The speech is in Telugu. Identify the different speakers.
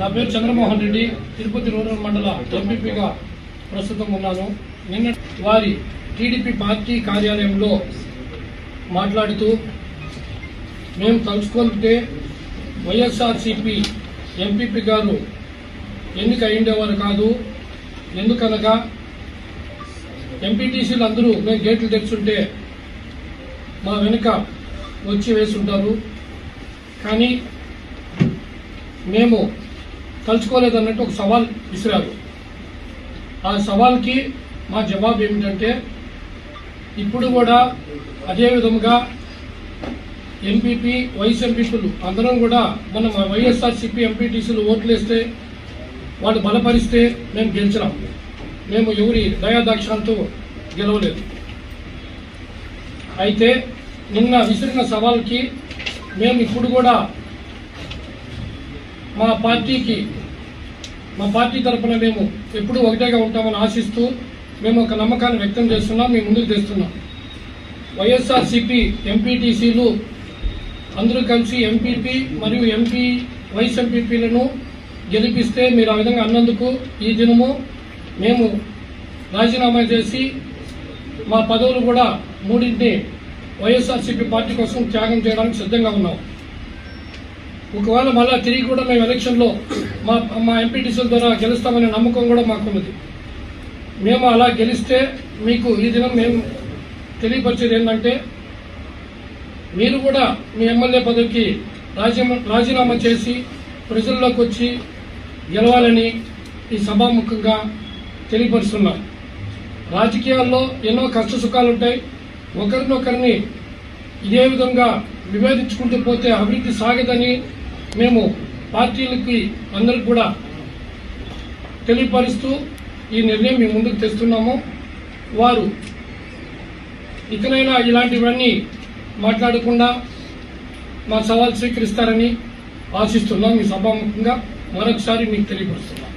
Speaker 1: నా పేరు చంద్రమోహన్ రెడ్డి, తిరుపతి రూరల్ మండల ఎంపీపీగా ప్రస్తుతం ఉన్నాను. నిన్న వారి టీడీపీ పార్టీ కార్యాలయంలో మాట్లాడుతూ మేము తలుచుకుంటే వైఎస్ఆర్సీపీ ఎంపీపీ గారు ఎన్నిక అయ్యేవారు కాదు. ఎందుకనగా ఎంపీటీసీలు అందరూ మేము గేట్లు తెచ్చుంటే మా వెనుక వచ్చి వేసుంటారు, కానీ మేము తలుచుకోలేదన్నట్టు ఒక సవాల్ విసిరారు. ఆ సవాల్కి మా జవాబు ఏమిటంటే, ఇప్పుడు కూడా అదే విధముగా ఎంపీపీ వైస్ ఎంపీపీలు అందరం కూడా మనం వైఎస్ఆర్సీపీ ఎంపీటీసీలు ఓట్లేస్తే వాళ్ళు బలపరిస్తే మేము గెలిచినాం. మేము ఎవరి దయాదాక్షాలతో గెలవలేదు. అయితే నిన్న విసిరిన సవాల్కి మేము ఇప్పుడు కూడా మా పార్టీ తరఫున మేము ఎప్పుడూ ఒకటేగా ఉంటామని ఆశిస్తూ మేము ఒక నమ్మకాన్ని వ్యక్తం చేస్తున్నాం, మేము ముందుకు తెస్తున్నాం. వైఎస్ఆర్సీపీ ఎంపీటీసీలు అందరూ కలిసి ఎంపీపీ మరియు వైస్ ఎంపీపీలను గెలిపిస్తే మీరు ఆ విధంగా అన్నందుకు ఈ దినము మేము రాజీనామా చేసి మా పదవులు కూడా మూడింటిని వైఎస్ఆర్సీపీ పార్టీ కోసం త్యాగం చేయడానికి సిద్ధంగా ఉన్నాం. ఒకవేళ మళ్ళా తిరిగి కూడా మేము ఎలక్షన్లో మా ఎంపీటీసీల ద్వారా గెలుస్తామనే నమ్మకం కూడా మాకున్నది. మేము అలా గెలిస్తే మీకు ఈ దినం మేము తెలియపరిచేది ఏంటంటే, మీరు కూడా మీ ఎమ్మెల్యే పదవికి రాజీనామా చేసి ప్రజల్లోకి వచ్చి గెలవాలని ఈ సభాముఖంగా తెలియపరుస్తున్నాం. రాజకీయాల్లో ఎన్నో కష్ట సుఖాలు ఉంటాయి. ఒకరినొకరిని ఇదే విధంగా విభేదించుకుంటూ పోతే అభివృద్ధి సాగదని మేము పార్టీలకి అందరికి కూడా తెలియపరుస్తూ ఈ నిర్ణయం మేము ముందుకు తెస్తున్నాము. వారు ఇకనైనా ఇలాంటివన్నీ మాట్లాడకుండా మా సవాల్ స్వీకరిస్తారని ఆశిస్తున్నాం. ఈ సభాముఖంగా మరొకసారి మీకు తెలియపరుస్తున్నాం.